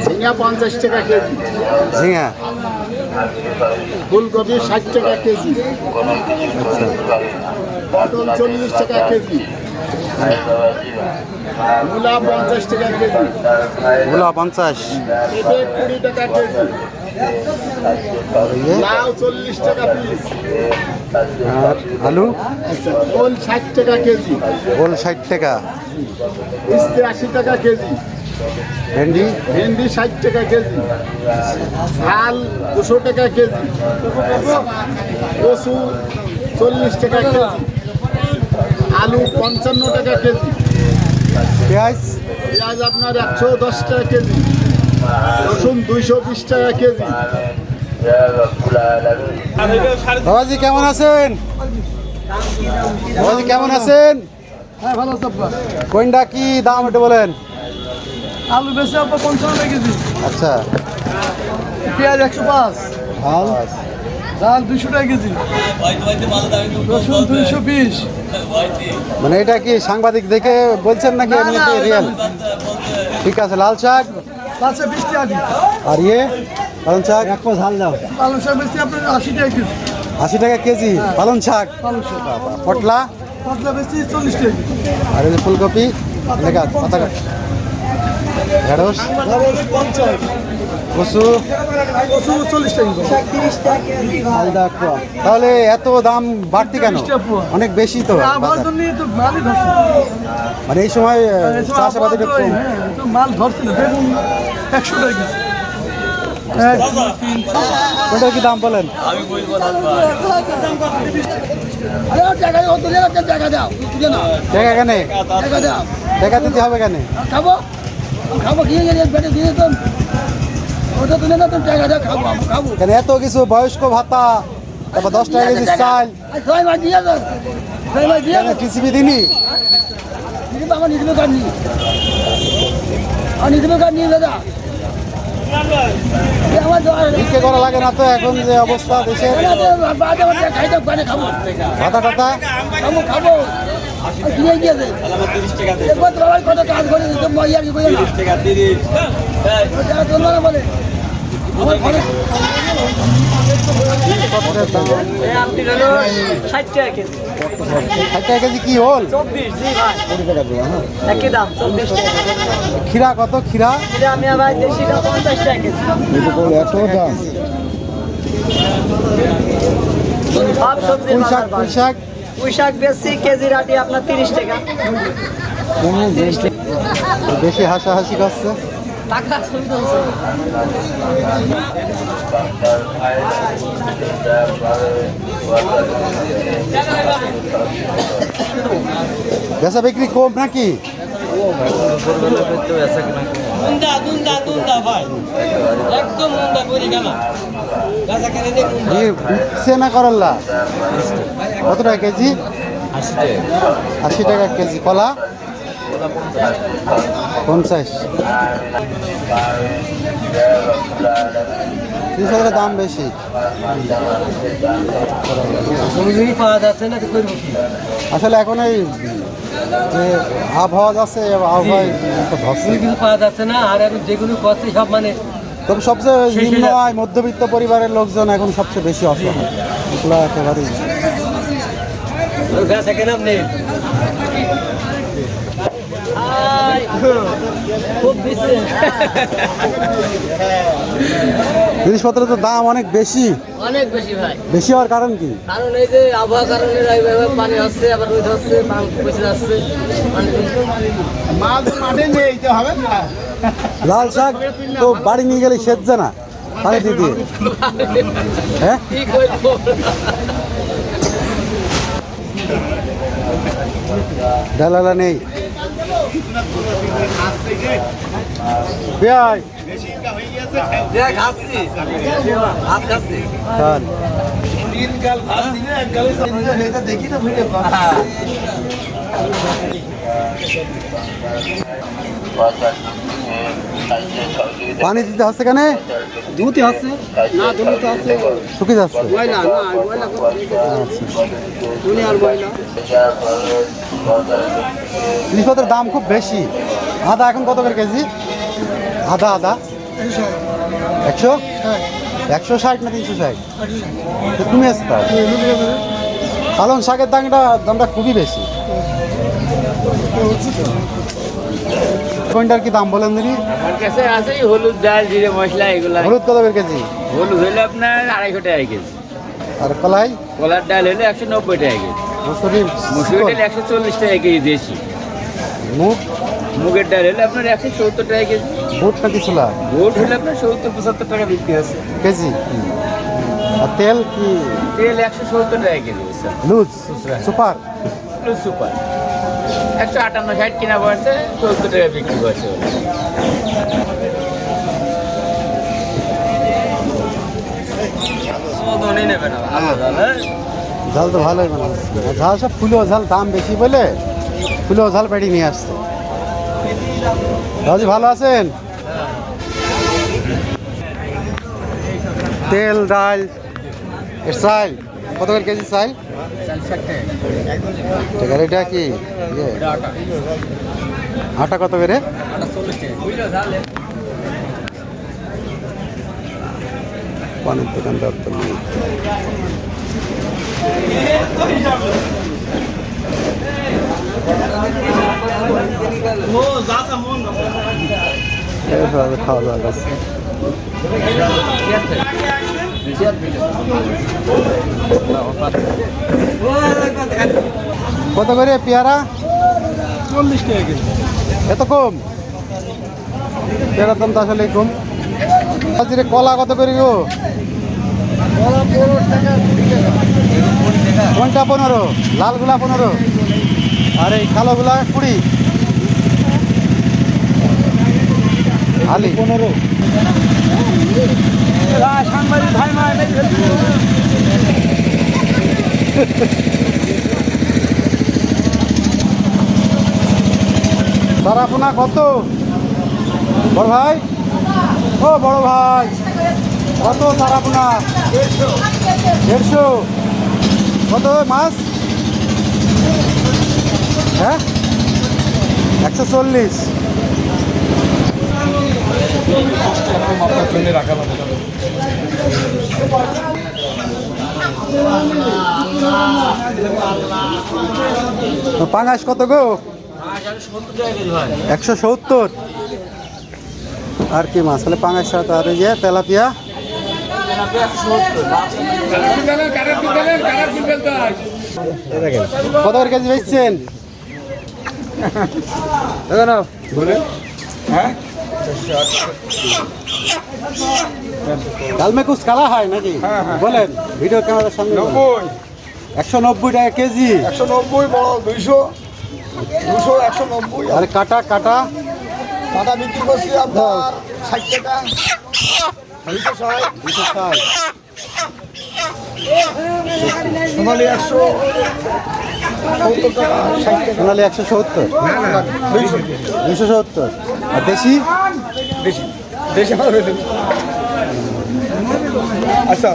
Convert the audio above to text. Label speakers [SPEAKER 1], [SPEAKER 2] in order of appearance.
[SPEAKER 1] ঝিঙা 50 টাকা কেজি,
[SPEAKER 2] ঝিঙা
[SPEAKER 1] ফুলকপি 60 টাকা কেজি,
[SPEAKER 2] আচ্ছা
[SPEAKER 1] পটল 40 টাকা কেজি, মূলা 50 টাকা কেজি,
[SPEAKER 2] মূলা 50,
[SPEAKER 1] পেঁপে 20 টাকা কেজি,
[SPEAKER 2] আর ইয়ে
[SPEAKER 1] লাউ 40 টাকা পিস,
[SPEAKER 2] আর আলু
[SPEAKER 1] ওল 60 টাকা কেজি,
[SPEAKER 2] ওল 60 টাকা,
[SPEAKER 1] ইস্তে 80 টাকা কেজি,
[SPEAKER 2] ভেন্ডি
[SPEAKER 1] ভেন্ডি 60 টাকা কেজি, ঝাল 200 টাকা কেজি, কচু 40 টাকা কেজি, আলু 55 টাকা কেজি,
[SPEAKER 2] পেঁয়াজ
[SPEAKER 1] পেঁয়াজ আপনার 110 টাকা কেজি, রসুন 220 টাকা কেজি।
[SPEAKER 2] বাবাজি কেমন আছেন? বাবাজি কেমন আছেন?
[SPEAKER 3] হ্যাঁ ভালো আছে আপনার।
[SPEAKER 2] কোনটা কি দাম একটু বলেন।
[SPEAKER 3] আলু বেশি আপনার 55 টাকা কেজি,
[SPEAKER 2] আচ্ছা
[SPEAKER 3] পেঁয়াজ 105,
[SPEAKER 2] ঝাল
[SPEAKER 3] ডাল 200 টাকা কেজি, রসুন 220।
[SPEAKER 2] মানে এটা কি সাংবাদিক দেখে বলছেন নাকি
[SPEAKER 3] না,
[SPEAKER 2] এমনিতে
[SPEAKER 3] না,
[SPEAKER 2] রিয়েল? ঠিক আছে লাল শাক
[SPEAKER 3] লালশাক 20 টাকা কেজি,
[SPEAKER 2] আর ইয়ে পালং শাক এক ঝাল দাও
[SPEAKER 3] পালং শাক বেশি আপনার 80 টাকা কেজি,
[SPEAKER 2] 80 টাকা কেজি পালং শাক,
[SPEAKER 3] পালং শাক
[SPEAKER 2] পটলা
[SPEAKER 3] পাতলা বেশি 40 টাকা কেজি,
[SPEAKER 2] আর এই যে ফুলকপি লেখা পাতা ঢেঁড়স
[SPEAKER 3] 50,
[SPEAKER 2] কচু
[SPEAKER 3] কচু 40 টাকা কেজি।
[SPEAKER 2] তাহলে এত দাম বাড়তি কেন?
[SPEAKER 3] 30 টাকা পোয়া।
[SPEAKER 2] অনেক বেশি তো
[SPEAKER 3] আমার
[SPEAKER 2] বাজার।
[SPEAKER 3] জন্যই তো মালই ধরছে,
[SPEAKER 2] মানে এই সময়
[SPEAKER 3] এই সময়
[SPEAKER 2] চাষাবাদ একটু
[SPEAKER 3] আবহাওয়া তো
[SPEAKER 2] কম।
[SPEAKER 3] হ্যাঁ, তো মাল ধরছে না, বেগুন 100 টাকা কেজি। এক, দুই, তিন,
[SPEAKER 2] কোনটার কি দাম বলেন?
[SPEAKER 1] টাকা দাও, তুলে নাও,
[SPEAKER 2] টাকা কেনে
[SPEAKER 1] টাকা দাও,
[SPEAKER 2] টাকা দিতে হবে কেন?
[SPEAKER 1] খাবো খাবো গিয়ে গেলে পেটে দিয়ে তো ওটা তুলে না, তুমি টাকা দাও, খাবো খাবো।
[SPEAKER 2] কেন এত কিছু বয়স্ক ভাতা, তারপর 10 টাকা কেজি চাল,
[SPEAKER 1] ছয় মাস দিয়ে দাও, ছয় মাস দিয়ে
[SPEAKER 2] কেন টিসিবি দিনি?
[SPEAKER 1] আমার নিজের কার্ড নিয়ে, আমার নিজের কার্ড নিয়ে দাদা, আমার
[SPEAKER 2] ভিক্ষে করা লাগে না তো এখন যে অবস্থা দেশের,
[SPEAKER 1] খাইতে পারে, খাবো
[SPEAKER 2] ভাতা টাতা
[SPEAKER 1] খাবো খাবো কিনে গিয়েছে কত কাজ করে মজা কি করে না চলবে না বলে আমার ঘরে
[SPEAKER 4] 60 টাকা কেজি,
[SPEAKER 2] 60 টাকা কেজি কি হল?
[SPEAKER 4] 24 জি ভাই,
[SPEAKER 2] 20 টাকা দেবো হ্যাঁ।
[SPEAKER 4] একই দাম 24 টাকা।
[SPEAKER 2] খিরা কত খিরা?
[SPEAKER 4] এটা আমি ভাই দেশিটা 50 টাকা কেজি,
[SPEAKER 2] এত দাম।
[SPEAKER 4] সব সবজি
[SPEAKER 2] পুঁই শাক পুঁই শাক
[SPEAKER 4] পুঁই শাক বেশি কেজি রাটি আপনার 30 টাকা।
[SPEAKER 2] বেশি হাসাহাসি করছে।
[SPEAKER 4] টাকা শুনতে হচ্ছে।
[SPEAKER 2] বেচা বিক্রি কম নাকি?
[SPEAKER 4] দুন্দা ভাই একদম দুন্দা করে গেল গাছা কেন দেখুন
[SPEAKER 2] বিচ্ছে না করল্লা কত টাকা কেজি? 80 টাকা কেজি। কলা 50। জিনিসপত্রের দাম বেশি।
[SPEAKER 4] পাওয়া যাচ্ছে না, করবো কি?
[SPEAKER 2] আসলে এখন এই যে আবহাওয়া আছে, আবহাওয়ায় ধরছে।
[SPEAKER 4] কিছু পাওয়া যাচ্ছে না, আর এখন যেগুলো করছে সব মানে
[SPEAKER 2] তবে সবচেয়ে নিম্ন আয় মধ্যবিত্ত পরিবারের লোকজন এখন সবচেয়ে বেশি অসহায়। এগুলো একেবারেই
[SPEAKER 4] গাছা কেন আপনি খুব বেশি
[SPEAKER 2] জিনিসপত্রের তো দাম অনেক বেশি।
[SPEAKER 4] অনেক বেশি ভাই,
[SPEAKER 2] বেশি হওয়ার কারণ কি?
[SPEAKER 4] কারণ এই যে আবহাওয়া কারণে পানি হচ্ছে, আবার রোদ হচ্ছে, পানি বেশি যাচ্ছে।
[SPEAKER 1] মাছ মাঠে নিয়ে যেতে হবে না,
[SPEAKER 2] লাল শাক তো বাড়ি নিয়ে গেলে সেজছে না পানি দিয়ে দিয়ে। হ্যাঁ
[SPEAKER 4] কি করবো?
[SPEAKER 2] ডালালা নেই। পেঁয়াজ
[SPEAKER 4] খাচ্ছি ভাত খাচ্ছি।
[SPEAKER 2] খান।
[SPEAKER 3] দেখি না ভিডিও
[SPEAKER 2] পানি দিতে হচ্ছে কেন?
[SPEAKER 3] দুধই আছে না, দুধ আছে
[SPEAKER 2] শুকিয়ে যাচ্ছে।
[SPEAKER 3] ময়লা না, ময়লা দুনি আর ময়লা।
[SPEAKER 2] জিনিসপত্রের দাম খুব বেশি। আদা এখন কত করে কেজি? আদা আদা 100
[SPEAKER 3] হ্যাঁ
[SPEAKER 2] 160 না 360 তো তুমি আসতে
[SPEAKER 3] নদী আছে
[SPEAKER 2] পালং শাকের দামটা খুবই বেশি কোনটার কি দাম বলেন দিদি
[SPEAKER 5] আমার কাছে আছে হলুদ ডাল জিরে মশলা এগুলা
[SPEAKER 2] হলুদ কত করে কেজি
[SPEAKER 5] হলুদ হইলে আপনার 250 টাকা কেজি
[SPEAKER 2] আর কলাই
[SPEAKER 5] কলার ডাল হলে 190 টাকা কেজি
[SPEAKER 2] মুসুরি
[SPEAKER 5] মুসুরি ডাল 140 টাকা কেজি দেশি
[SPEAKER 2] মুগ
[SPEAKER 5] মুগের ডাল হলে আপনার 170 টাকা কেজি
[SPEAKER 2] বুট নাকি ছোলা
[SPEAKER 5] গোট হলে আপনার 70-75 টাকা বিক্রি আছে
[SPEAKER 2] কেজি আর তেল কি
[SPEAKER 5] তেল 170 টাকা KG sir
[SPEAKER 2] loose super
[SPEAKER 5] plus super 158-60 কিনা পড়ছে 70 টাকা বিক্রি করছে
[SPEAKER 2] ঝাল তো ভালোই বানাচ্ছে ঝাল সব ফুলেও ঝাল দাম বেশি বলে ফুলেও ঝাল পেটি নিয়ে আসছে দাদি ভালো আছেন তেল ডাল এর চাল কত করে কেজি চাল ঠিক আছে এটা কি ইয়ে, আটা কত করে পানের দোকানদার তো নেই খাওয়া দাওয়া করছে কত করে পেয়ারা
[SPEAKER 3] 40 টাকা কেজি
[SPEAKER 2] এত কম পেয়ারার দাম তো আসলে কম আজকে কলা কত করে গো কোনটা 15 লালগুলা 15 আর এই কালোগুলা 20 আলি 15
[SPEAKER 3] সাংবাদিক ভাই মা
[SPEAKER 2] সারাপোনা কত বড় ভাই ও বড় ভাই কত সারাপোনা 150 কত মাছ হ্যাঁ 140 পাঙাশ কত গো 170 আর কি মাছ হলে পাঙাশ সাথে আর এই যে তেলাপিয়া কত করে কেজি বেচছেন ডাল মে কুছ কালা হয় নাকি বলেন ভিডিও ক্যামেরার সামনে 190 টাকা কেজি
[SPEAKER 3] 190 বড় 200 190
[SPEAKER 2] আর কাটা কাটা
[SPEAKER 3] টাকা বিক্রি করছি আপনার 60 টাকা 260
[SPEAKER 2] 260
[SPEAKER 3] সোনালি 170 টাকা 60 টাকা
[SPEAKER 2] সোনালি 170 270 আর দেশি
[SPEAKER 3] বেশি বেশি হবে আচ্ছা